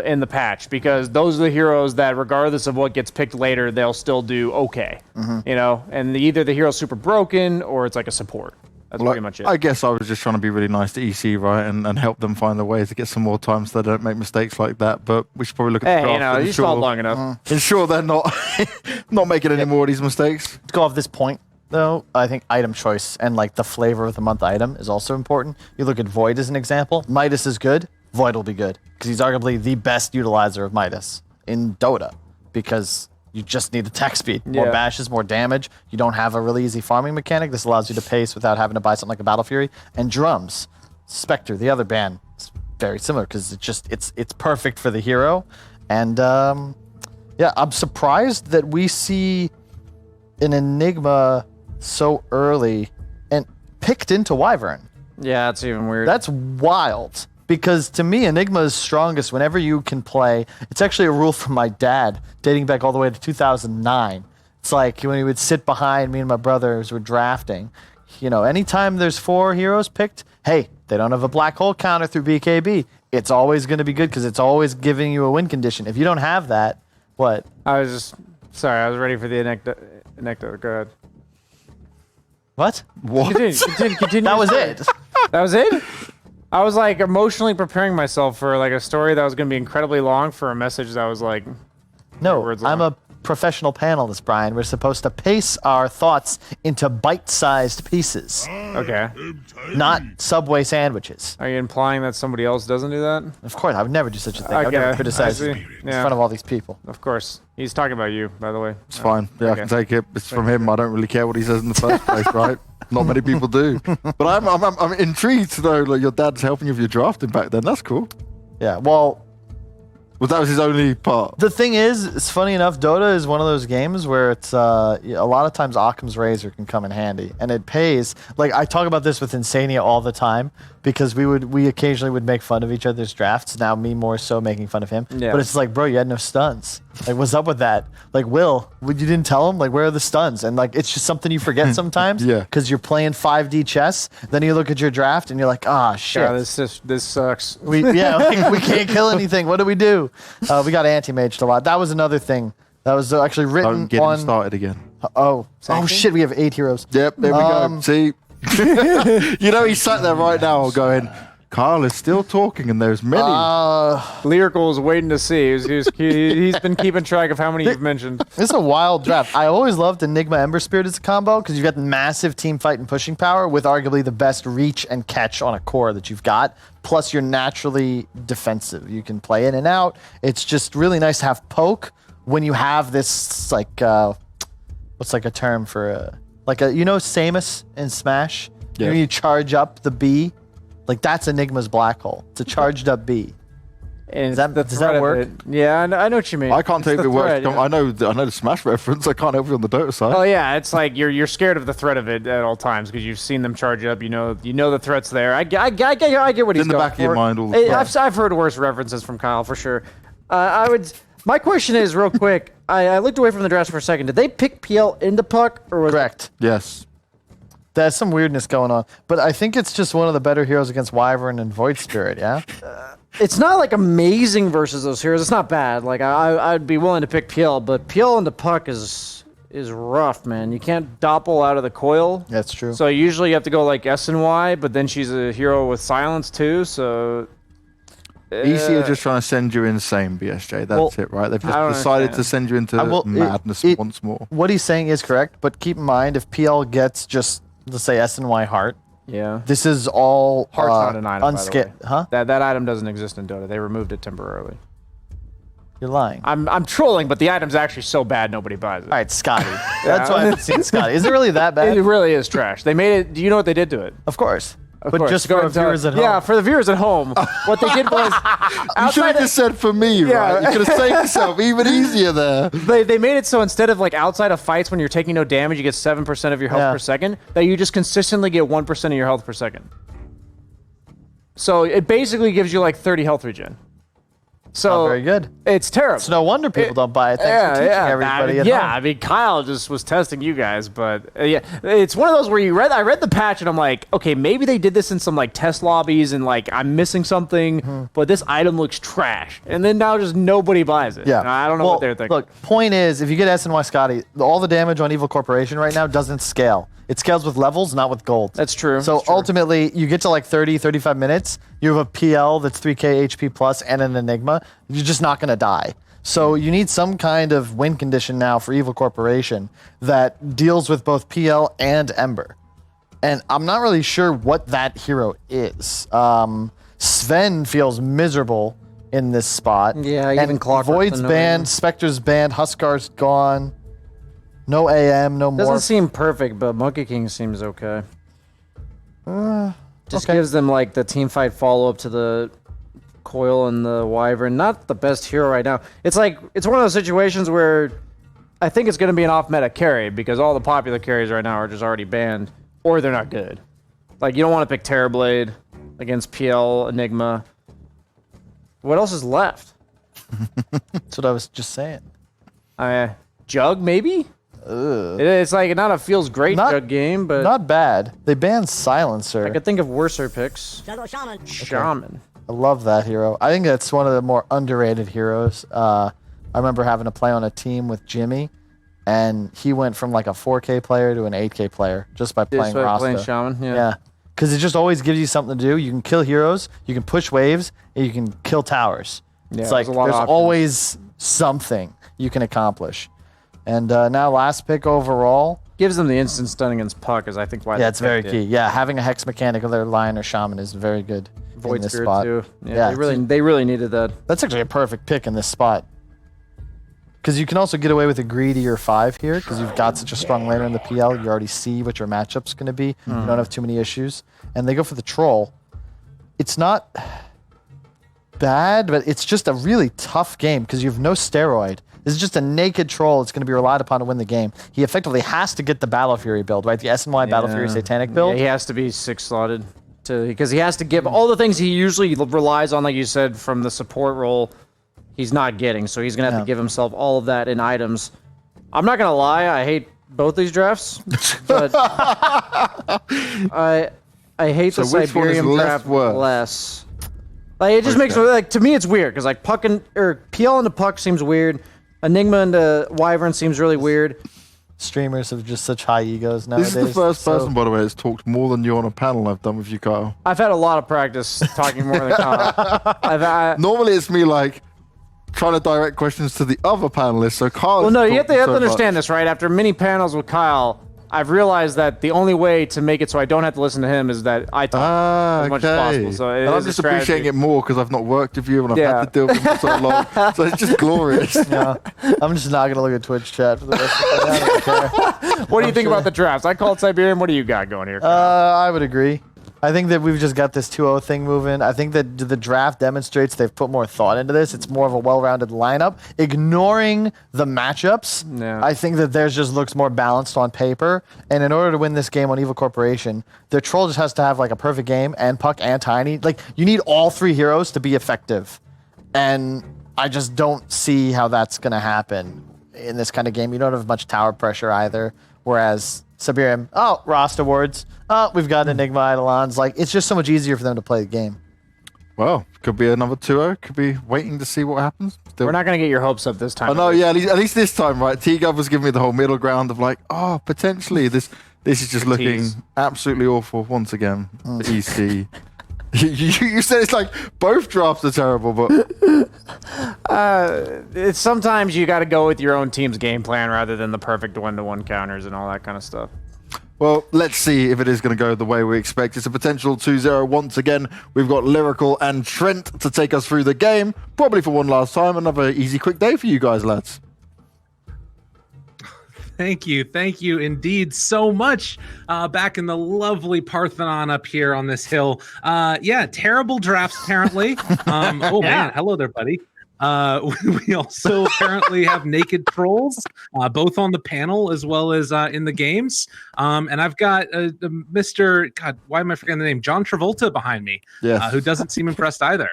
in the patch, because those are the heroes that, regardless of what gets picked later, they'll still do okay. You know, and either the hero's super broken or it's like a support. That's pretty much it. I guess I was just trying to be really nice to EC, right, and help them find a way to get some more time so they don't make mistakes like that. But we should probably look at the draft. You know, you stalled long enough. Ensure they're not making any more of these mistakes. To go off this point, though, I think item choice and like the flavor of the month item is also important. You look at Void as an example. Midas is good. Void will be good because he's arguably the best utilizer of Midas in Dota, because you just need attack speed. More bashes, more damage. You don't have a really easy farming mechanic. This allows you to pace without having to buy something like a Battle Fury. And drums, Spectre, the other ban, is very similar because it's perfect for the hero. And yeah, I'm surprised that we see an Enigma so early and picked into Wyvern. Yeah, that's even weird. That's wild. Because to me, Enigma is strongest whenever you can play. It's actually a rule from my dad, dating back all the way to 2009. It's like when he would sit behind me and my brothers were drafting. You know, anytime there's 4 heroes picked, hey, they don't have a black hole counter through BKB. It's always going to be good because it's always giving you a win condition. If you don't have that, what? I was ready for the anecdote. Go ahead. What? What? Continue. That was it. That was it? I was like emotionally preparing myself for like a story that was going to be incredibly long for a message that was like... No, I'm a professional panelist, Brian. We're supposed to pace our thoughts into bite-sized pieces. Okay. Not Subway sandwiches. Are you implying that somebody else doesn't do that? Of course, I would never do such a thing. I would never criticize in front of all these people. Of course. He's talking about you, by the way. It's fine. Yeah, I can take it. It's from him. I don't really care what he says in the first place, right? Not many people do. But I'm intrigued to know, like, your dad's helping you with your drafting back then. That's cool. Yeah, well... Well, that was his only part. The thing is, it's funny enough, Dota is one of those games where it's a lot of times Occam's razor can come in handy, and it pays. Like, I talk about this with Insania all the time because we occasionally would make fun of each other's drafts. Now me more so making fun of him. Yeah. But it's like, bro, you had no stuns. Like, what's up with that? Like, Will, you didn't tell him? Like, where are the stuns? And like, it's just something you forget sometimes. Yeah. Because you're playing 5D chess. Then you look at your draft and you're like, ah, shit. Yeah, this sucks. We can't kill anything. What do? We got anti-maged a lot. That was another thing. That was actually written on... Don't get him started again. Oh shit, we have 8 heroes. Yep, there we go. See? You know, he's sat there right now going, Kyle is still talking and there's many. Lyrical is waiting to see. He's been keeping track of how many you've mentioned. This is a wild draft. I always loved Enigma Ember Spirit as a combo because you've got massive team fight and pushing power with arguably the best reach and catch on a core that you've got. Plus, you're naturally defensive. You can play in and out. It's just really nice to have poke when you have this, like, what's like a term for, you know Samus in Smash? Yeah. You charge up the B? Like, that's Enigma's black hole. It's a charged up B. And does that work? Yeah, I know what you mean. I can't tell you if it works. Yeah. I know the Smash reference. I can't help you on the Dota side. Oh yeah, it's like you're scared of the threat of it at all times because you've seen them charge up. You know the threat's there. I get what he's going for. In the back of your mind all the time. I've heard worse references from Kyle for sure. My question is real quick. I looked away from the draft for a second. Did they pick PL into Puck or was Correct. Yes. There's some weirdness going on. But I think it's just one of the better heroes against Wyvern and Void Spirit, yeah? It's not like amazing versus those heroes. It's not bad. Like I'd be willing to pick PL, but PL into Puck is rough, man. You can't doppel out of the coil. That's true. So usually you have to go like S and Y, but then she's a hero with silence too, so... EC are just trying to send you insane, BSJ. That's it, right? They've just decided to send you into madness once more. What he's saying is correct, but keep in mind if PL gets just, let's say, S and Y Heart, yeah, this is all Heart's not an item, by the way. Huh? That item doesn't exist in Dota. They removed it temporarily. You're lying. I'm trolling, but the item's actually so bad nobody buys it. All right, Scotty. That's why I haven't seen Scotty. Is it really that bad? It really is trash. They made it. Do you know what they did to it? Of course. Of but course. just for viewers at home. Yeah, for the viewers at home. What they did was... You should have just said for me, right? You could have saved yourself even easier there. They made it so instead of like outside of fights when you're taking no damage, you get 7% of your health per second, that you just consistently get 1% of your health per second. So it basically gives you like 30 health regen. So very good. It's terrible. It's no wonder people don't buy it. Thanks for teaching everybody at home. I mean, Kyle just was testing you guys, but yeah, it's one of those where I read the patch and I'm like, okay, maybe they did this in some like test lobbies and like I'm missing something, but this item looks trash, and then now just nobody buys it. Yeah, And I don't know what they're thinking. Look, point is, if you get SNY Scotty, all the damage on Evil Corporation right now doesn't scale. It scales with levels, not with gold. That's true. So ultimately, you get to like 30, 35 minutes, you have a PL that's 3k HP plus and an Enigma, you're just not going to die. So you need some kind of win condition now for Evil Corporation that deals with both PL and Ember. And I'm not really sure what that hero is. Sven feels miserable in this spot. Yeah, even and Clockwork's Void's annoying. banned, Spectre's banned, Huskar's gone. No AM, no more. Doesn't seem perfect, but Monkey King seems okay. Just okay. gives them like the team fight follow up to the Coil and the Wyvern. Not the best hero right now. It's like it's one of those situations where I think it's going to be an off meta carry because all the popular carries right now are just already banned or they're not good. Like you don't want to pick Terrorblade against PL Enigma. What else is left? That's what I was just saying. Jug maybe. It's like not a feels great Jug game, but not bad. They banned Silencer. I could think of worser picks. Shaman. Shaman. I love that hero. I think that's one of the more underrated heroes. I remember having to play on a team with Jimmy, and he went from like a 4K player to an 8K player just by playing Rasta. Playing Shaman, Yeah. Because it just always gives you something to do. You can kill heroes, you can push waves, and you can kill towers. Yeah, it's like there's a lot of there's options. always something you can accomplish. And now last pick overall. Gives them the instant stun against Puck, is I think why. Yeah, they it's very picked key. it. Yeah, having a Hex mechanic of their Lion or Shaman is very good Void in this Spirit spot. too. Yeah, they really needed that. That's actually a perfect pick in this spot. Because you can also get away with a greedier 5 here, because you've got such a strong laner in the PL. You already see what your matchup's going to be. You don't have too many issues. And they go for the Troll. It's not bad, but it's just a really tough game, because you have no steroid. This is just a naked Troll that's going to be relied upon to win the game. He effectively has to get the Battle Fury build, right? The SNY Battle Fury Satanic build. Yeah, he has to be 6-slotted. Because he has to give all the things he usually relies on, like you said, from the support role. He's not getting, so he's gonna have to give himself all of that in items. I'm not gonna lie, I hate both these drafts, but I hate the which one is Cyberium less draft worse? less. Like it just makes like to me it's weird because like Puck or PL into Puck seems weird, Enigma into Wyvern seems really weird. Streamers have just such high egos nowadays. This is the first person, by the way, that's talked more than you on a panel I've done with you, Kyle. I've had a lot of practice talking more than Kyle. Normally it's me like trying to direct questions to the other panelists, so Kyle. Well, no, you have to understand this, right? After many panels with Kyle, I've realized that the only way to make it so I don't have to listen to him is that I talk as much as possible. So and I'm just appreciating it more because I've not worked with you and I've had to deal with him for so long. So it's just glorious. Yeah. I'm just not gonna look at Twitch chat for the rest of the day. I don't care. What do you think about the drafts? I called Cyberium. What do you got going here? I would agree. I think that we've just got this 2-0 thing moving. I think that the draft demonstrates they've put more thought into this. It's more of a well-rounded lineup. Ignoring the matchups, I think that theirs just looks more balanced on paper. And in order to win this game on Evil Corporation, their Troll just has to have like a perfect game, and Puck and Tiny. Like, you need all 3 heroes to be effective. And I just don't see how that's going to happen in this kind of game. You don't have much tower pressure either, whereas Cyberium, Rost awards. We've got Enigma Eidolons. Like, it's just so much easier for them to play the game. Well, could be another 2-0. Could be waiting to see what happens. We're not going to get your hopes up this time. I know, yeah, at least this time, right? T-Gov was giving me the whole middle ground of like, potentially this is just looking absolutely awful once again. EC. You said it's like both drafts are terrible, but it's sometimes you got to go with your own team's game plan rather than the perfect 1-to-1 counters and all that kind of stuff. well, let's see if it is going to go the way we expect. It's a potential 2-0 once again. We've got Lyrical and Trent to take us through the game, probably for one last time. Another easy, quick day for you guys, lads. Thank you indeed so much. Back in the lovely Parthenon up here on this hill. Terrible drafts apparently. Man, hello there, buddy. We also apparently have naked trolls, both on the panel as well as in the games. And I've got Mr. God, why am I forgetting the name? John Travolta behind me, who doesn't seem impressed either.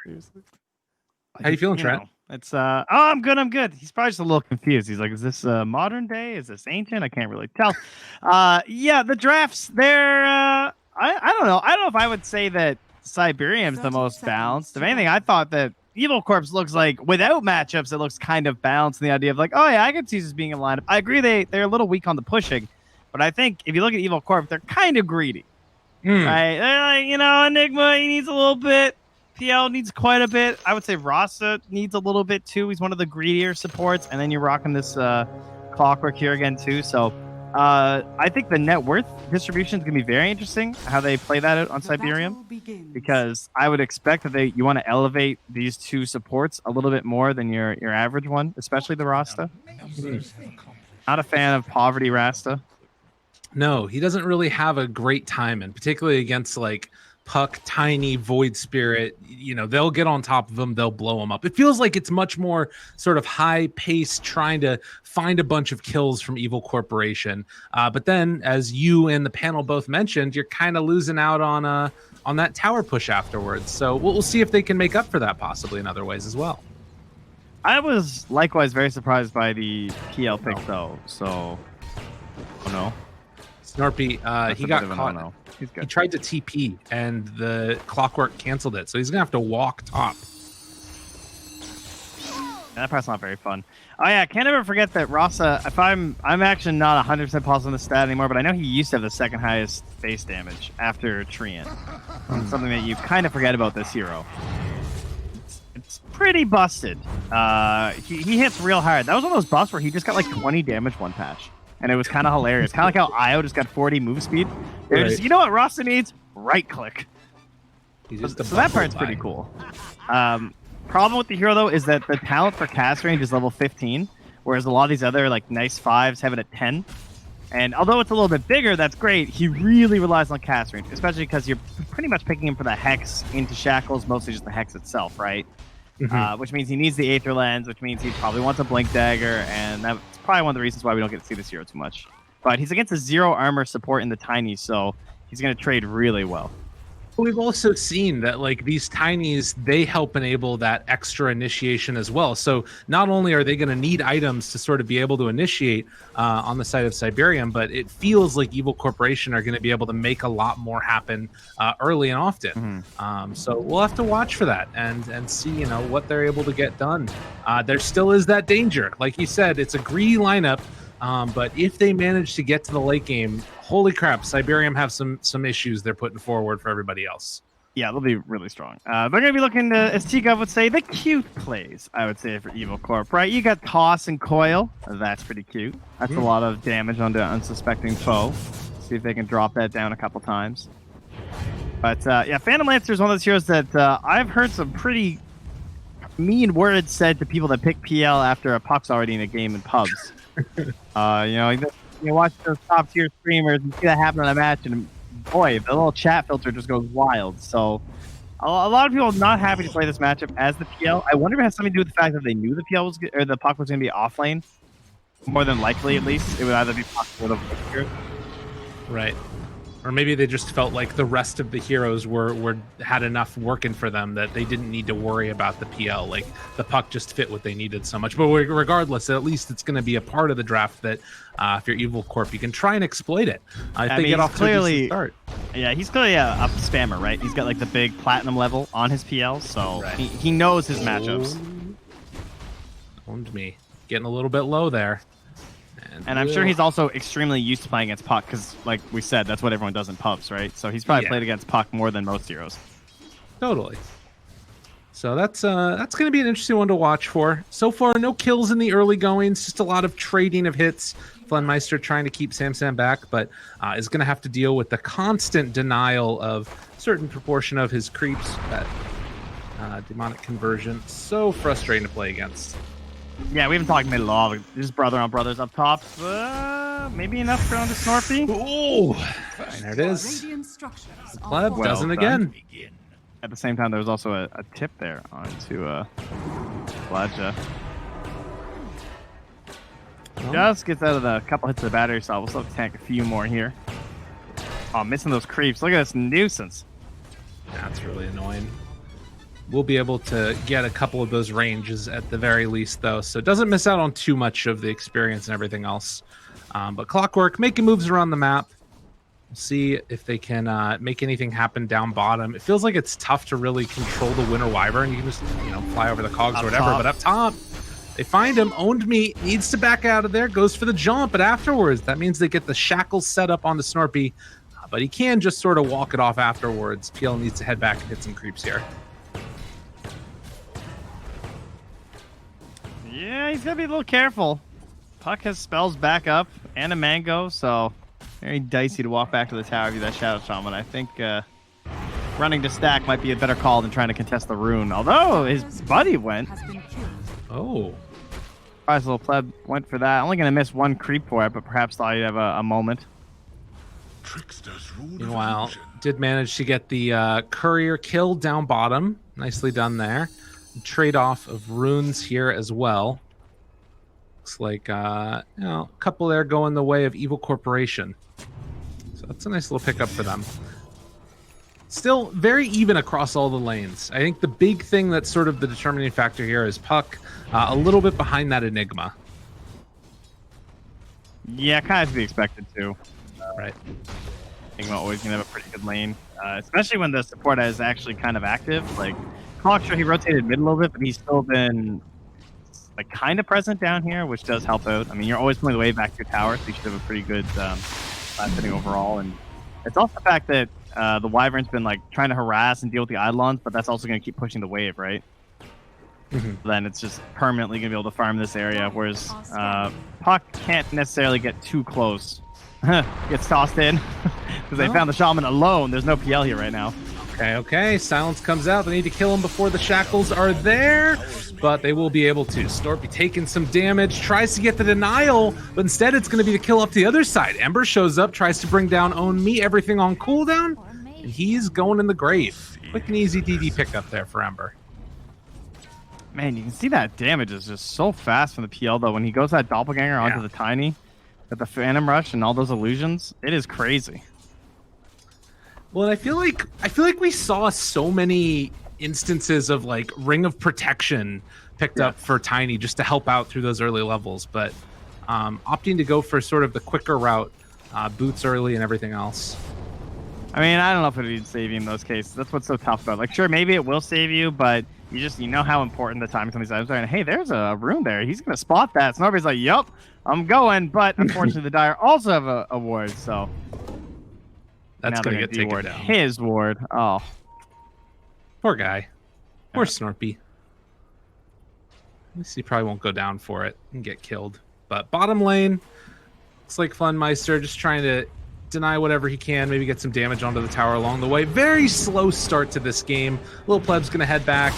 How you feeling, You Trent? know, it's oh, I'm good. I'm good. He's probably just a little confused. He's like, is this modern day? Is this ancient? I can't really tell. Yeah, the drafts. They're I don't know. I don't know if I would say that Cyberium's the most balanced. If anything, I thought that Evil Corpse looks like without matchups, it looks kind of balanced in the idea of like, oh yeah, I could see this being a lineup. I agree they're a little weak on the pushing, but I think if you look at Evil Corpse, they're kind of greedy. Right? They're like, Enigma, he needs a little bit. PL needs quite a bit. I would say Rasa needs a little bit too. He's one of the greedier supports. And then you're rocking this Clockwork here again too. So I think the net worth distribution is going to be very interesting, how they play that out on Cyberium. Because I would expect that you want to elevate these two supports a little bit more than your average one, especially the Rasta. Not a fan of Poverty Rasta. No, he doesn't really have a great time, and particularly against like Puck, Tiny, Void Spirit, they'll get on top of him, they'll blow him up. It feels like it's much more sort of high pace, trying to find a bunch of kills from Evil Corporation. But then, as you and the panel both mentioned, you're kind of losing out on that tower push afterwards. So we'll see if they can make up for that possibly in other ways as well. I was likewise very surprised by the PL pick though. So, oh no. Snorpy, he got caught. No. He's good. He tried to TP, and the Clockwork canceled it, so he's gonna have to walk top. That part's not very fun. Oh yeah, can't ever forget that Rasa. If I'm actually not 100% positive on the stat anymore, but I know he used to have the second highest base damage after Treant. Something that you kind of forget about this hero. It's pretty busted. He hits real hard. That was one of those buffs where he just got like 20 damage one patch. And it was kind of hilarious. Kind of like how Io just got 40 move speed. Right. Just, you know what Rasta needs? Right click. So that part's pretty cool. Problem with the hero, though, is that the talent for cast range is level 15, whereas a lot of these other like nice 5s have it at 10. And although it's a little bit bigger, that's great. He really relies on cast range, especially because you're pretty much picking him for the Hex into Shackles, mostly just the Hex itself, right? Mm-hmm. Which means he needs the Aether Lens, which means he probably wants a Blink Dagger, and that's probably one of the reasons why we don't get to see this hero too much. But he's against a 0 armor support in the Tiny, so he's going to trade really well. We've also seen that like these Tinies, they help enable that extra initiation as well. So not only are they going to need items to sort of be able to initiate on the side of Cyberium, but it feels like Evil Corporation are going to be able to make a lot more happen early and often. Mm-hmm. So we'll have to watch for that and see what they're able to get done. There still is that danger. Like you said, it's a greedy lineup. But if they manage to get to the late game, holy crap, Cyberium have some issues they're putting forward for everybody else. Yeah, they'll be really strong. They're going to be looking to, as T-Gov would say, the cute plays, I would say, for Evil Corp, right? You got Toss and Coil. That's pretty cute. That's a lot of damage onto an unsuspecting foe. See if they can drop that down a couple times. But, yeah, Phantom Lancer is one of those heroes that I've heard some pretty mean words said to people that pick PL after a Puck's already in a game in pubs. You watch those top tier streamers and see that happen in a match, and boy, the little chat filter just goes wild. So a lot of people are not happy to play this matchup as the PL. I wonder if it has something to do with the fact that they knew the PL was or the Puck was going to be off lane. More than likely, at least, it would either be Puck or the here. Right. Or maybe they just felt like the rest of the heroes had enough working for them that they didn't need to worry about the PL. Like the Puck just fit what they needed so much. But regardless, at least it's going to be a part of the draft that if you're Evil Corp, you can try and exploit it. If they get off to a decent start. Yeah, he's clearly a spammer, right? He's got like the big platinum level on his PL, so right. he knows his matchups. Owned me. Getting a little bit low there. And I'm sure he's also extremely used to playing against Puck because, like we said, that's what everyone does in pubs, right? So he's probably played against Puck more than most heroes. Totally. So that's going to be an interesting one to watch for. So far, no kills in the early goings, just a lot of trading of hits. Flenmeister trying to keep Sam back, but is going to have to deal with the constant denial of a certain proportion of his creeps. That demonic conversion, so frustrating to play against. Yeah, we haven't talked mid at all. Just brother on brothers up top. Maybe enough going to Snorpy. Oh, there it is. The pleb does it again. At the same time, there was also a tip there onto Bladja. Just gets out of the couple hits of the battery, so we'll still have to tank a few more here. Oh, missing those creeps. Look at this nuisance. That's really annoying. Will be able to get a couple of those ranges at the very least, though, so doesn't miss out on too much of the experience and everything else. But Clockwork making moves around the map. We'll see if they can make anything happen down bottom. It feels like it's tough to really control the Winter Wyvern. You can just, fly over the cogs or whatever. But up top, they find him. Owned Meat needs to back out of there. Goes for the jump, but afterwards, that means they get the shackles set up on the Snorpy. But he can just sort of walk it off afterwards. PL needs to head back and hit some creeps here. Yeah, he's gonna be a little careful. Puck has spells back up and a mango, so very dicey to walk back to the tower via that Shadow Shaman. I think running to stack might be a better call than trying to contest the rune. Although his buddy went. Oh. Surprise little pleb went for that. Only gonna miss one creep for it, but perhaps thought he'd have a moment. Meanwhile, did manage to get the courier kill down bottom. Nicely done there. Trade-off of runes here as well. Looks like a couple there going the way of Evil Corporation. So that's a nice little pickup for them. Still very even across all the lanes. I think the big thing that's sort of the determining factor here is Puck a little bit behind that Enigma. Yeah, kind of to be expected too. Right. Enigma always gonna have a pretty good lane, especially when the support is actually kind of active. Like Clockwork, he rotated mid a little bit, but he's still been like kind of present down here, which does help out. I mean, you're always pulling the wave back to your tower, so you should have a pretty good fitting overall. And it's also the fact that the Wyvern's been like trying to harass and deal with the Eidolons, but that's also going to keep pushing the wave, right? Mm-hmm. Then it's just permanently going to be able to farm this area, whereas Puck can't necessarily get too close. Gets tossed in because they found the Shaman alone. There's no PL here right now. Okay. Silence comes out. They need to kill him before the shackles are there, but they will be able to. Snorpy taking some damage, tries to get the denial, but instead it's going to be the kill up the other side. Ember shows up, tries to bring down Own Me, everything on cooldown, and he's going in the grave. Quick and easy DD pickup there for Ember. Man, you can see that damage is just so fast from the PL, though. When he goes that doppelganger onto the Tiny, with the Phantom Rush and all those illusions, it is crazy. Well, I feel like we saw so many instances of like Ring of Protection picked up for Tiny just to help out through those early levels, but opting to go for sort of the quicker route, boots early and everything else. I mean, I don't know if it would save you in those cases. That's what's so tough about it. Like, sure, maybe it will save you, but you know how important the timing on these items are. And hey, there's a rune there. He's gonna spot that. So nobody's like, "Yup, I'm going." But unfortunately, the Dire also have a ward, so that's gonna get taken down. His ward. Oh, poor guy. Poor Snorpy. At least he probably won't go down for it and get killed. But bottom lane, looks like Funmeister just trying to deny whatever he can, maybe get some damage onto the tower along the way. Very slow start to this game. Little Pleb's gonna head back,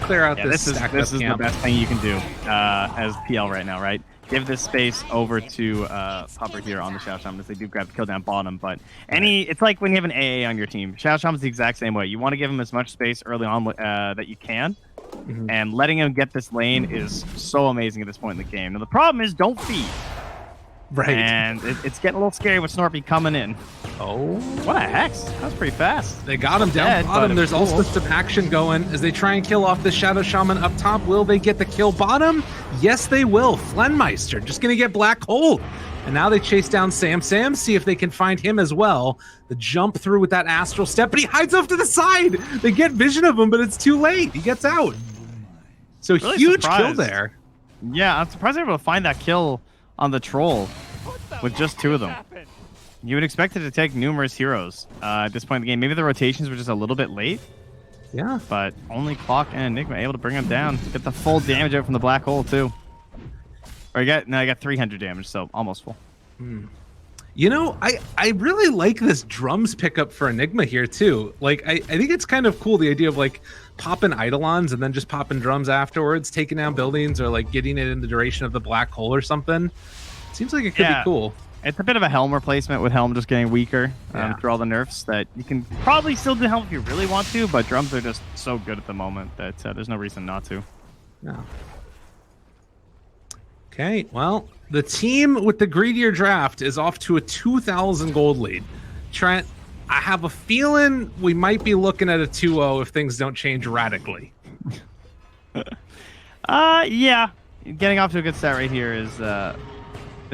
clear out this stacked up camp. This is the best thing you can do as PL right now, right? Give this space over to Pupper here on the Shadow Shaman as they do grab the kill down bottom. But it's like when you have an AA on your team. Shadow Shaman's the exact same way. You want to give him as much space early on that you can. Mm-hmm. And letting him get this lane is so amazing at this point in the game. Now the problem is don't feed. Right. And it's getting a little scary with Snorpy coming in. Oh. What a hex. That was pretty fast. They got him down bottom. There's also some action going as they try and kill off the Shadow Shaman up top. Will they get the kill bottom? Yes, they will. Flenmeister just going to get Black Hole. And now they chase down Sam, see if they can find him as well. The jump through with that astral step, but he hides off to the side. They get vision of him, but it's too late. He gets out. So really huge kill there. Yeah, I'm surprised they were able to find that kill on the troll with just two of them. You would expect it to take numerous heroes at this point in the game. Maybe the rotations were just a little bit late. Yeah. But only Clock and Enigma able to bring him down. Get the full damage out from the black hole too. Or I got 300 damage, so almost full. You know, I really like this drums pickup for Enigma here too. Like I think it's kind of cool, the idea of like popping Eidolons and then just popping drums afterwards, taking down buildings, or like getting it in the duration of the black hole or something. Seems like it could be cool. It's a bit of a Helm replacement, with Helm just getting weaker through all the nerfs, that you can probably still do Helm if you really want to, but drums are just so good at the moment that there's no reason not to. No. Okay, well, the team with the greedier draft is off to a 2,000 gold lead. Trent, I have a feeling we might be looking at a 2-0 if things don't change radically. Yeah. Getting off to a good start right here is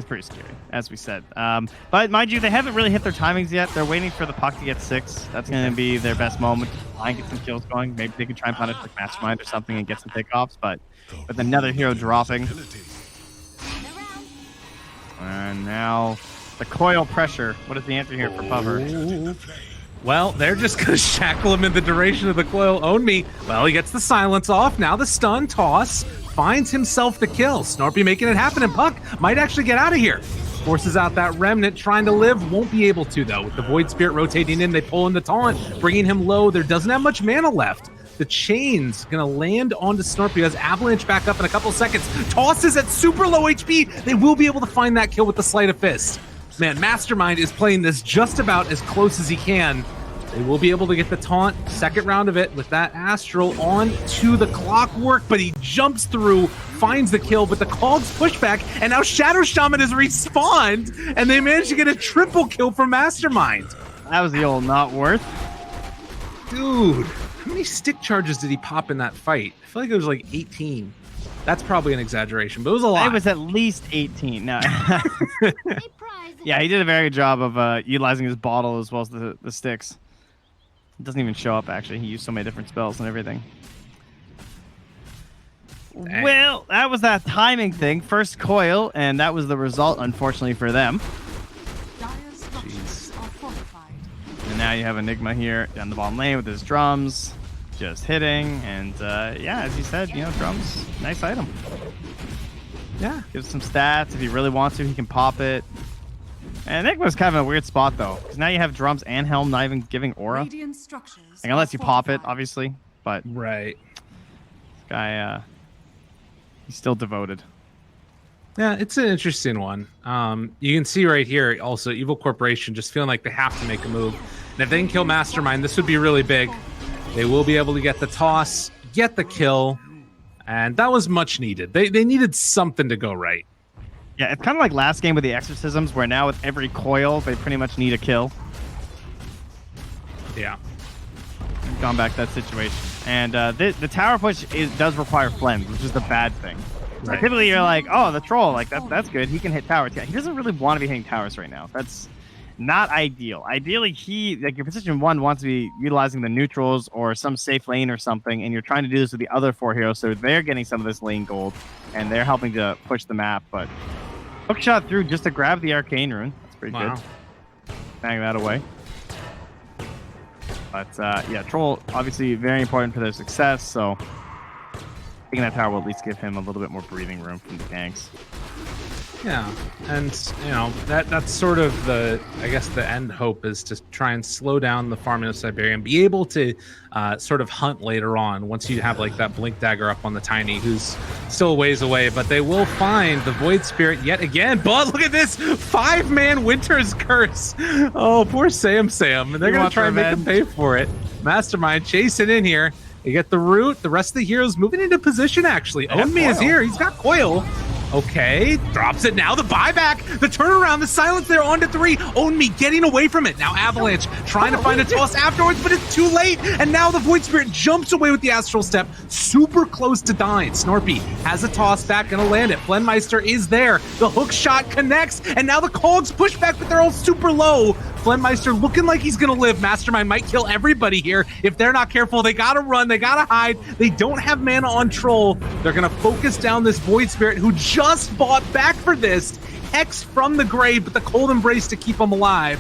pretty scary, as we said. But mind you, they haven't really hit their timings yet. They're waiting for the puck to get 6. That's going to be their best moment to try and get some kills going. Maybe they can try and punish like Mastermind or something and get some pickoffs. But with another hero dropping, and now the coil pressure. What is the answer here for Puffer? Well, they're just going to shackle him in the duration of the coil. Own me. Well, he gets the silence off. Now the stun toss finds himself the kill. Snorpy making it happen, and Puck might actually get out of here. Forces out that remnant, trying to live. Won't be able to, though. With the Void Spirit rotating in, they pull in the taunt, bringing him low. There doesn't have much mana left. The chain's going to land onto Snorpy as Avalanche back up in a couple seconds. Tosses at super low HP. They will be able to find that kill with the Sleight of Fist. Man, Mastermind is playing this just about as close as he can. They will be able to get the taunt, second round of it, with that Astral on to the Clockwork, but he jumps through, finds the kill, but the Cogs pushback, and now Shadow Shaman has respawned, and they managed to get a triple kill from Mastermind. That was the old not worth. Dude, how many stick charges did he pop in that fight? I feel like it was like 18. That's probably an exaggeration, but it was a lot. It was at least 18. No. Yeah, he did a very good job of utilizing his bottle as well as the sticks. It doesn't even show up, actually. He used so many different spells and everything. Dang. Well, that was that timing thing. First coil, and that was the result, unfortunately, for them. Jeez. And now you have Enigma here down the bottom lane with his drums. Just hitting. And, yeah, as you said, you know, drums, nice item. Yeah, gives some stats. If he really wants to, he can pop it. And Enigma's kind of a weird spot, though, because now you have drums and Helm not even giving aura. Like, unless you pop it, obviously. But right, this guy, he's still devoted. Yeah, it's an interesting one. You can see right here, also, Evil Corporation just feeling like they have to make a move. And if they can kill Mastermind, this would be really big. They will be able to get the toss, get the kill, and that was much needed. They needed something to go right. Yeah, it's kind of like last game with the Exorcisms, where now with every coil, they pretty much need a kill. Yeah. We've gone back to that situation. And the tower push does require flames, which is the bad thing. Right. Typically, you're like, oh, the troll, like that's good. He can hit towers. Yeah, he doesn't really want to be hitting towers right now. That's not ideal. Ideally, your position 1 wants to be utilizing the neutrals or some safe lane or something, and you're trying to do this with the other 4 heroes, so they're getting some of this lane gold, and they're helping to push the map, but hook shot through just to grab the arcane rune. That's pretty good. Bang that away. But yeah, troll obviously very important for their success, so taking that tower will at least give him a little bit more breathing room from the ganks. Yeah, and you know that's sort of the, I guess, the end hope is to try and slow down the farming of Cyberium, be able to sort of hunt later on once you have like that blink dagger up on the Tiny, who's still a ways away, but they will find the Void Spirit yet again. But look at this 5-man Winter's Curse. Oh, poor Sam, and they're gonna try and make him pay for it. Mastermind chasing in here. You get the root. The rest of the heroes moving into position. Actually, Own Me is here. He's got coil. Okay, drops it now. The buyback, the turnaround, the silence there onto 3. Own Me getting away from it. Now Avalanche trying to find a toss afterwards, but it's too late. And now the Void Spirit jumps away with the Astral Step, super close to dying. Snorpy has a toss back, gonna land it. Flenmeister is there. The hook shot connects, and now the Cogs push back, but they're all super low. Flenmeister looking like he's gonna live. Mastermind might kill everybody here if they're not careful. They gotta run, they gotta hide. They don't have mana on Troll. They're gonna focus down this Void Spirit who just bought back for this. Hex from the grave, but the Cold Embrace to keep him alive.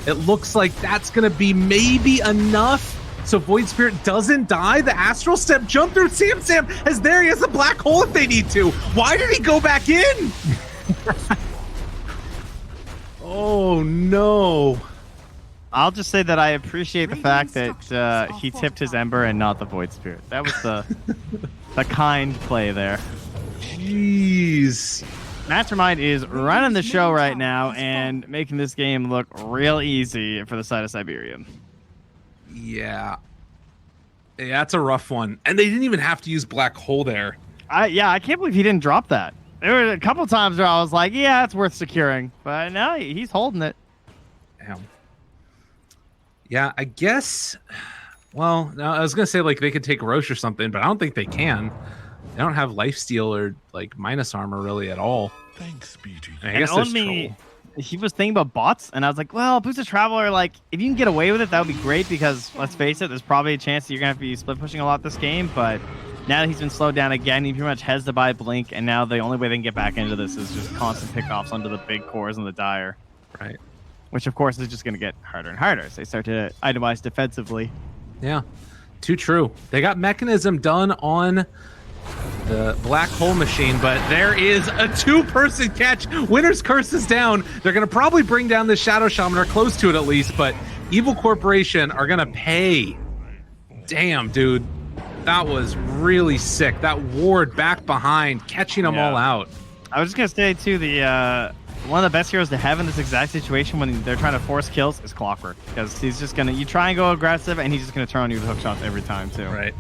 It looks like that's gonna be maybe enough. So Void Spirit doesn't die. The Astral Step jump through. Sam is there. He has a black hole if they need to. Why did he go back in? Oh no. I'll just say that I appreciate the fact that he tipped his Ember and not the Void Spirit. That was the kind play there. Jeez. Mastermind is running the show right now and making this game look real easy for the side of Cyberium. Yeah. Yeah, that's a rough one. And they didn't even have to use Black Hole there. Yeah, I can't believe he didn't drop that. There were a couple times where I was like, yeah, it's worth securing. But now he's holding it. Damn. Yeah, I guess. Well, no, I was gonna say like they could take Roche or something, but I don't think they can. They don't have lifesteal or like minus armor really at all. Thanks, BT. I guess there's only Troll. he was thinking about bots, and I was like, well, Boosted Traveler, like if you can get away with it, that would be great because let's face it, there's probably a chance that you're gonna have to be split pushing a lot this game. But now that he's been slowed down again, he pretty much has to buy Blink, and now the only way they can get back into this is just constant pickoffs onto the big cores and the Dire. Right. Which of course is just gonna get harder and harder as they start to itemize defensively. Yeah. Too true. They got Mechanism done on the black hole machine, but there is a 2-person catch. Winter's Curse is down. They're going to probably bring down the Shadow Shaman, or close to it at least, but Evil Corporation are going to pay. Damn, dude. That was really sick. That ward back behind, catching them all out. I was just going to say, too, the one of the best heroes to have in this exact situation when they're trying to force kills is Clockwork, because he's just going to, you try and go aggressive, and he's just going to turn on you with hook shots every time, too. Right.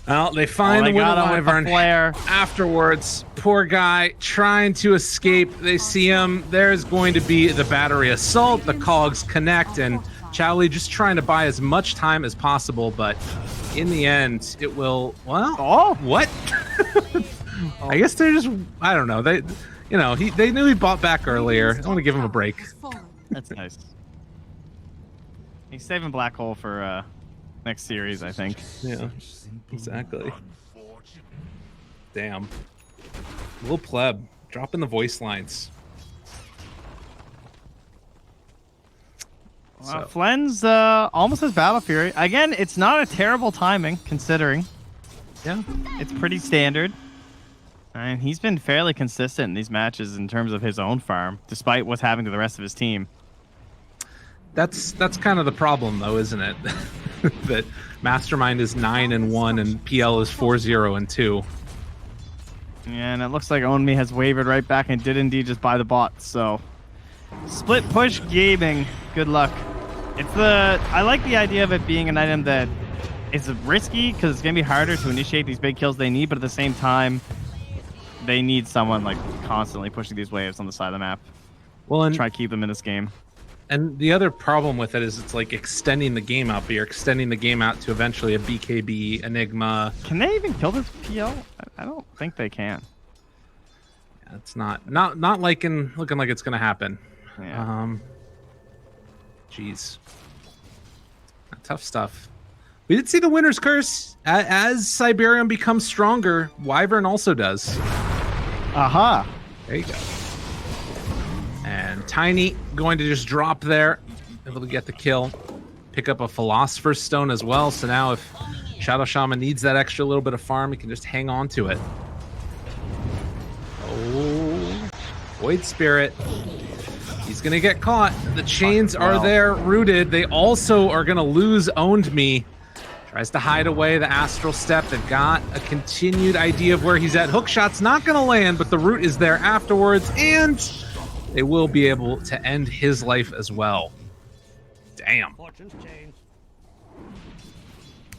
Well, they find the Winter Wyvern afterwards. Poor guy trying to escape. They see him. There's going to be the battery assault. The cogs connect, and Chowley just trying to buy as much time as possible. But in the end, it will. Well, what? I guess they're just. I don't know. They, you know, they knew he bought back earlier. I want to give him a break. That's nice. He's saving Black Hole for next series, I think. Yeah, exactly. Damn. Little pleb, dropping the voice lines. Well, Flen's almost has Battle Fury. Again, it's not a terrible timing, considering. Yeah. It's pretty standard. And he's been fairly consistent in these matches in terms of his own farm, despite what's happening to the rest of his team. That's kind of the problem, though, isn't it? That Mastermind is 9-1 and PL is 4-0-2. Yeah, and it looks like OwnMe has wavered right back and did indeed just buy the bot. So, split push gaming. Good luck. I like the idea of it being an item that is risky because it's gonna be harder to initiate these big kills they need, but at the same time, they need someone like constantly pushing these waves on the side of the map. Well, and try to keep them in this game. And the other problem with it is it's like extending the game out, but you're extending the game out to eventually a BKB, Enigma. Can they even kill this PL? I don't think they can. Yeah, it's not looking like it's gonna happen. Yeah. Jeez. Tough stuff. We did see the Winter's Curse. As Cyberium becomes stronger, Wyvern also does. Aha. There you go. And Tiny going to just drop there, able to get the kill. Pick up a Philosopher's Stone as well, so now if Shadow Shaman needs that extra little bit of farm, he can just hang on to it. Oh, Void Spirit. He's going to get caught. The chains are there, rooted. They also are going to lose Owned Me. Tries to hide away the Astral Step. They've got a continued idea of where he's at. Hookshot's not going to land, but the root is there afterwards, and they will be able to end his life as well. Damn.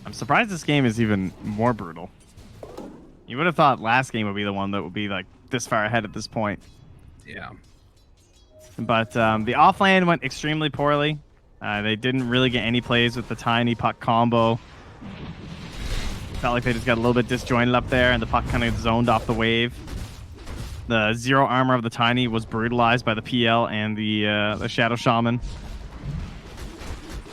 I'm surprised this game is even more brutal. You would have thought last game would be the one that would be like this far ahead at this point. Yeah. But the offlane went extremely poorly. They didn't really get any plays with the Tiny puck combo. Felt like they just got a little bit disjointed up there, and the puck kind of zoned off the wave. The zero armor of the Tiny was brutalized by the PL and the Shadow Shaman.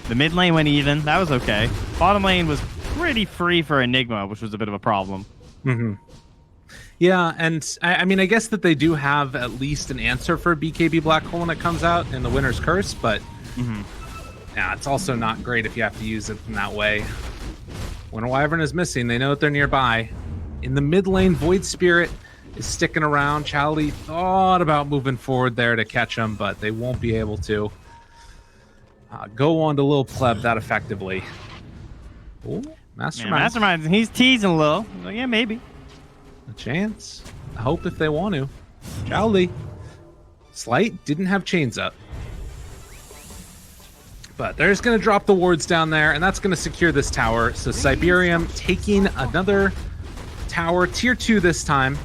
The mid lane went even. That was okay. Bottom lane was pretty free for Enigma, which was a bit of a problem. Mm-hmm. Yeah, and I mean, I guess that they do have at least an answer for BKB Black Hole when it comes out in the Winter's Curse, but yeah, it's also not great if you have to use it in that way. When a Wyvern is missing, they know that they're nearby. In the mid lane, Void Spirit is sticking around. Chowley thought about moving forward there to catch him, but they won't be able to. Go on to Lil Pleb that effectively. Ooh, Mastermind. Yeah, Mastermind, he's teasing a little. Like, yeah, maybe. A chance. I hope if they want to. Chowley. Slight didn't have chains up. But they're just going to drop the wards down there, and that's going to secure this tower. So Cyberium taking another tower, tier 2 this time.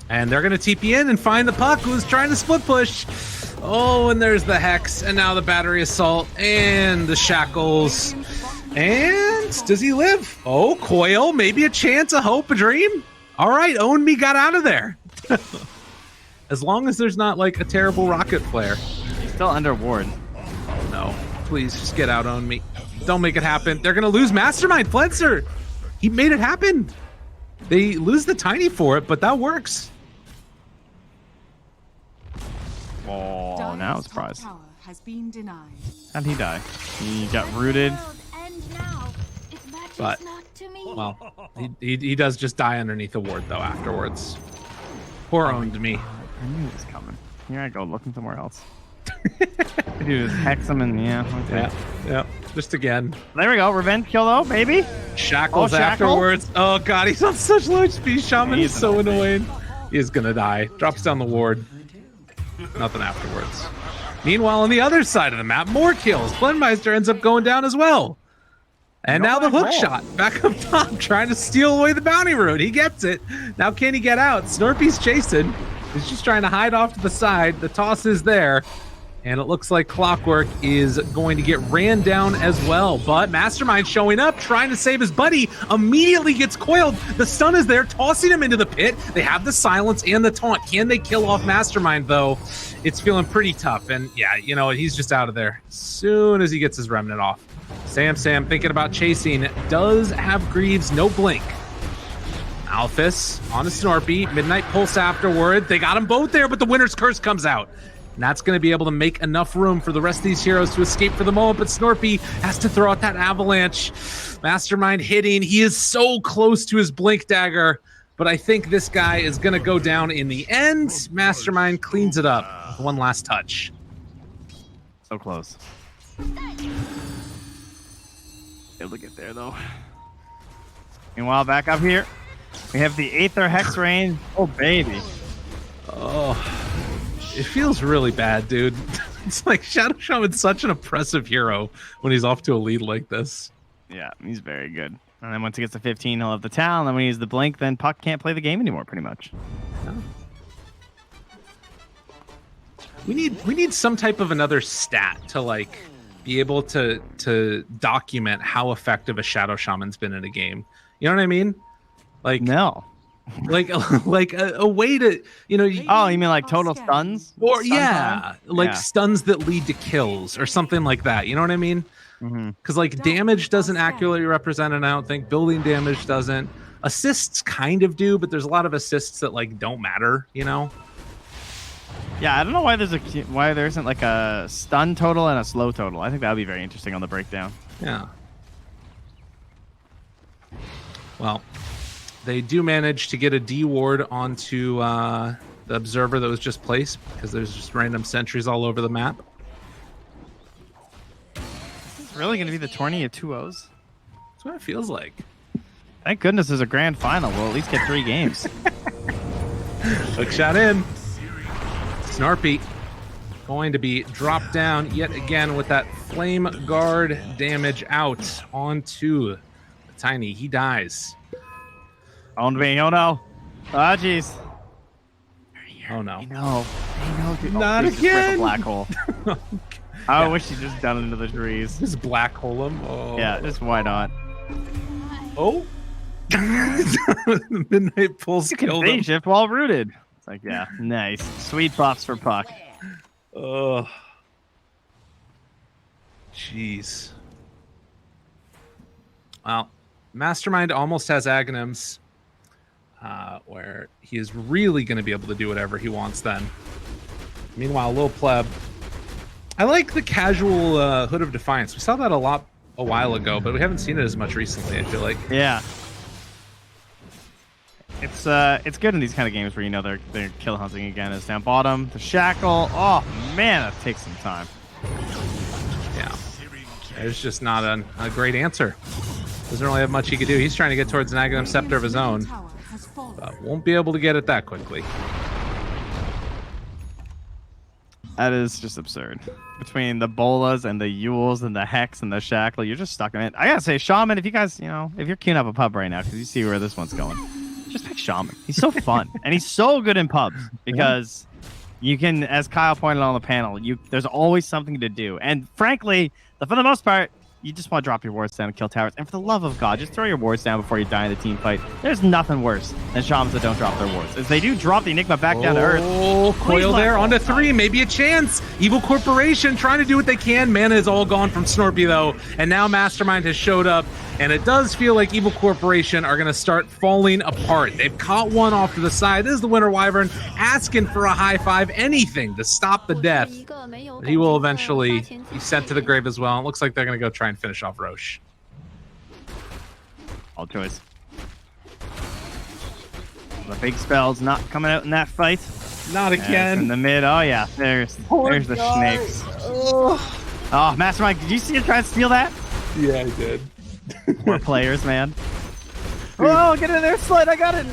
And they're going to TP in and find the puck who's trying to split push. Oh, and there's the Hex, and now the Battery Assault, and the Shackles. And does he live? Oh, Coil, maybe a chance, a hope, a dream? All right, Own Me got out of there. As long as there's not like a terrible rocket flare. He's still under ward. Oh no, please just get out, Own Me. Don't make it happen. They're gonna lose Mastermind. Flenser, he made it happen. They lose the Tiny for it, but that works. Oh, now it's surprise. Has been denied. How'd he die? He got rooted. But, well, he does just die underneath the ward, though, afterwards. Poor Owned Me. I knew it was coming. Here I go, looking somewhere else. Dude, just hex him and yeah. Okay. Yeah, just again. There we go. Revenge kill, though, maybe? Shackles Oh, Shackle? afterwards. Oh, God, he's on such low HP. Shaman is so annoying. He's going to die. Drops down the ward. Nothing afterwards. Meanwhile, on the other side of the map, more kills. Blendmeister ends up going down as well. And now the hook shot back up top, trying to steal away the bounty rune. He gets it. Now can he get out? Snorpy's chasing. He's just trying to hide off to the side. The toss is there. And it looks like Clockwork is going to get ran down as well. But Mastermind showing up, trying to save his buddy, immediately gets coiled. The stun is there, tossing him into the pit. They have the silence and the taunt. Can they kill off Mastermind, though? It's feeling pretty tough. And yeah, you know, he's just out of there as soon as he gets his remnant off. Sam thinking about chasing, does have Greaves, no blink. Alphys on a Snorpy, Midnight Pulse afterward. They got them both there, but the Winter's Curse comes out. And that's going to be able to make enough room for the rest of these heroes to escape for the moment, but Snorpy has to throw out that avalanche. Mastermind hitting. He is so close to his Blink Dagger, but I think this guy is going to go down in the end. Mastermind cleans it up with one last touch. So close. Able to get there, though. Meanwhile, back up here, we have the Aether Hex Rain. Oh, baby. Oh, it feels really bad, dude. It's like Shadow Shaman's such an oppressive hero when he's off to a lead like this. Yeah, he's very good. And then once he gets to 15, he'll have the Talon. And then when he uses the Blink, then Puck can't play the game anymore, pretty much. Oh. We need some type of another stat to like be able to document how effective a Shadow Shaman's been in a game. You know what I mean? Like No. like a way to, you know. Oh, you mean like total stuns? Or Stun yeah, time? like Yeah. stuns that lead to kills or something like that. You know what I mean? Because like damage doesn't accurately represent it. I don't think building damage doesn't. Assists kind of do, but there's a lot of assists that like don't matter. You know? Yeah, I don't know why there isn't like a stun total and a slow total. I think that would be very interesting on the breakdown. Yeah. Well, they do manage to get a D ward onto the observer that was just placed because there's just random sentries all over the map. It's really going to be the tourney of 2-0s? That's what it feels like. Thank goodness there's a grand final. We'll at least get 3 games. Hook shot in. Snarpy going to be dropped down yet again with that flame guard damage out onto the Tiny. He dies. Owned me. Oh, no. Ah, jeez. Oh, no. I know, dude. Not Please just rip again. a black hole. I wish he'd just done it into the trees. Just black hole him. Oh. Yeah, just why not? Oh. Midnight Pulse You can killed phase him. shift while rooted. It's like, yeah, nice. Sweet buffs for Puck. Oh. Jeez. Well, Mastermind almost has Aghanims, where he is really going to be able to do whatever he wants then. Meanwhile, Lil Pleb. I like the casual Hood of Defiance. We saw that a while ago, but we haven't seen it as much recently, I feel like. Yeah. It's good in these kind of games where you know they're kill hunting again. Is down bottom. The shackle. Oh man, that takes some time. Yeah. There's just not a great answer. Doesn't really have much he could do. He's trying to get towards an Aghanim Scepter of his own, but won't be able to get it that quickly. That is just absurd. Between the bolas and the Yules and the Hex and the shackle, you're just stuck in it. I gotta say, Shaman, if you guys, if you're queuing up a pub right now, because you see where this one's going, just pick Shaman. He's so fun. And he's so good in pubs because You can, as Kyle pointed out on the panel, there's always something to do. And frankly, for the most part, you just want to drop your wards down and kill towers. And for the love of God, just throw your wards down before you die in the team fight. There's nothing worse than shamans that don't drop their wards. If they do drop the Enigma back down to Earth. Oh, Coil there onto 3. Maybe a chance. Evil Corporation trying to do what they can. Mana is all gone from Snorpy, though. And now Mastermind has showed up. And it does feel like Evil Corporation are going to start falling apart. They've caught one off to the side. This is the Winter Wyvern asking for a high five, anything to stop the death. But he will eventually be sent to the grave as well. It looks like they're going to go try and finish off Roche. All choice. The big spell's not coming out in that fight. Not again. In the mid. Oh, yeah. There's the snakes. Oh, Mastermind, did you see him try to steal that? Yeah, I did. More players, man. Oh, get in there, Slide. I got it.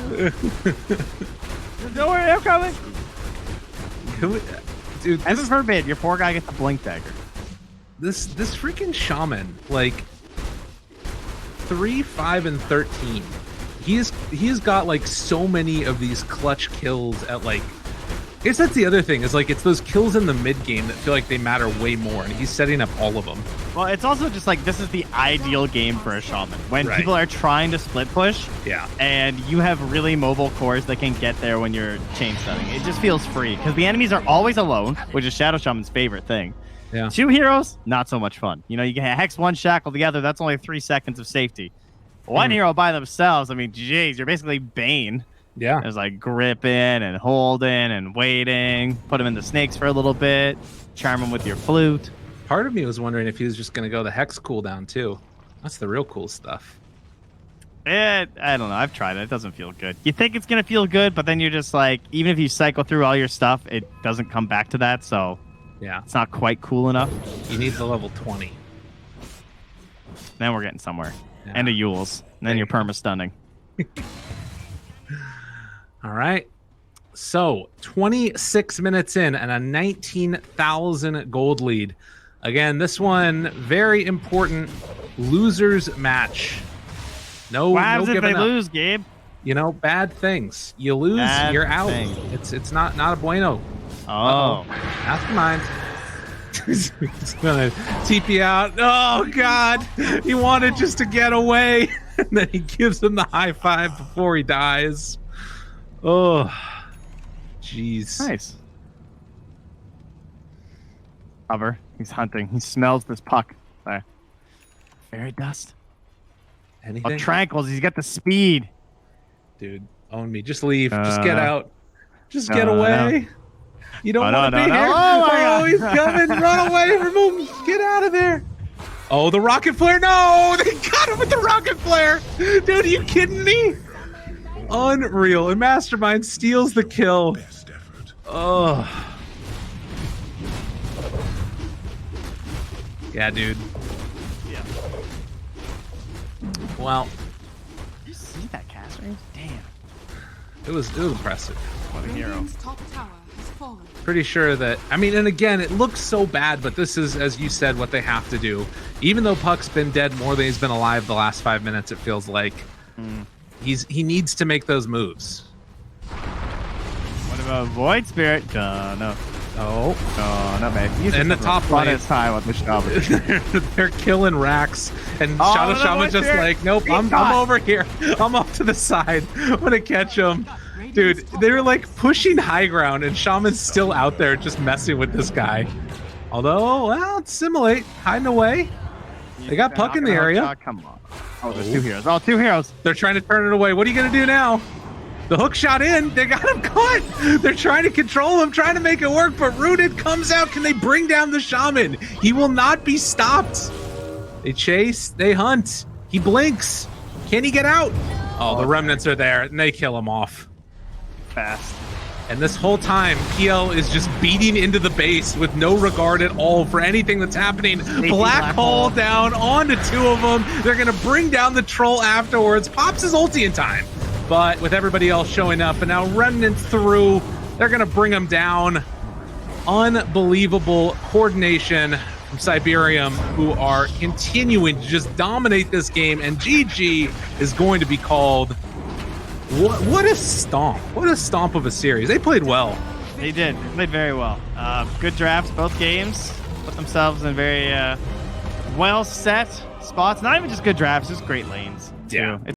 Don't worry, I'm coming. Dude, Heaven forbid, your poor guy gets a blink dagger. This freaking shaman, like 3, 5, and 13. He's got like so many of these clutch kills at like. I guess that's the other thing, is like it's those kills in the mid game that feel like they matter way more, and he's setting up all of them. Well, it's also just like this is the ideal game for a shaman. When Right. people are trying to split push, Yeah. and you have really mobile cores that can get there when you're chain stunning. It just feels free, because the enemies are always alone, which is Shadow Shaman's favorite thing. Yeah. 2 heroes, not so much fun. You know, you can hex 1 shackle together, that's only 3 seconds of safety. 1 hero by themselves, I mean, geez, you're basically Bane. Yeah. There's like gripping and holding and waiting. Put him in the snakes for a little bit. Charm him with your flute. Part of me was wondering if he was just going to go the hex cooldown too. That's the real cool stuff. I don't know. I've tried it. It doesn't feel good. You think it's going to feel good, but then you're just like, even if you cycle through all your stuff, it doesn't come back to that. So Yeah. it's not quite cool enough. You need the level 20. Then we're getting somewhere. Yeah. And a Yules. And then you're perma-stunning. All right. So 26 minutes in and a 19,000 gold lead. Again, this one, very important losers match. No, What happens no if they giving up. lose, Gabe? You know, bad things. You lose, Bad you're out. things. It's not a bueno. Oh. Mastermind. He's gonna TP out. Oh God! He wanted just to get away, and then he gives him the high five before he dies. Oh, jeez. Nice. Cover. He's hunting. He smells this puck. There. Fairy dust. Anything? Oh, Tranquils. He's got the speed. Dude, own me. Just leave. Just get out. Just get no. away. You don't No, want to no, be no, here. no. Oh, my God. He's coming. Run away from him. Get out of there. Oh, the rocket flare. No, they got him with the rocket flare. Dude, are you kidding me? Unreal. And Mastermind steals the kill. Oh. Yeah, dude. Yeah. Well, Did you see that cast range? Damn. it was impressive. What a hero. Radiant's top tower has fallen. Pretty sure that, I mean, and again, it looks so bad, but this is, as you said, what they have to do. Even though Puck's been dead more than he's been alive the last 5 minutes, it feels like. He needs to make those moves. What about Void Spirit? No. Oh, No, man. He's In the top lane. his time with Mishkaba. they're killing racks, and Oh, Shadow no, Shaman's Void just Spirit. like, nope, He I'm got- over here. I'm off to the side. I'm gonna catch him. Dude, they were like pushing high ground, and Shaman's still out there just messing with this guy. Although, well, it's Simulate, hiding away. They got Puck in the area. Come on. Oh, there's 2 heroes. Oh, 2 heroes. They're trying to turn it away. What are you going to do now? The hook shot in. They got him caught. They're trying to control him, trying to make it work, but Rooted comes out. Can they bring down the shaman? He will not be stopped. They chase. They hunt. He blinks. Can he get out? Oh, the remnants are there, and they kill him off. Fast. And this whole time, PL is just beating into the base with no regard at all for anything that's happening. Black hole down onto 2 of them. They're going to bring down the troll afterwards. Pops his ulti in time. But with everybody else showing up, and now Remnant through, they're going to bring him down. Unbelievable coordination from Cyberium, who are continuing to just dominate this game. And GG is going to be called. What a stomp. What a stomp of a series. They played well. They did. They played very well. Good drafts, both games. Put themselves in very well set spots. Not even just good drafts, just great lanes. Yeah. Too.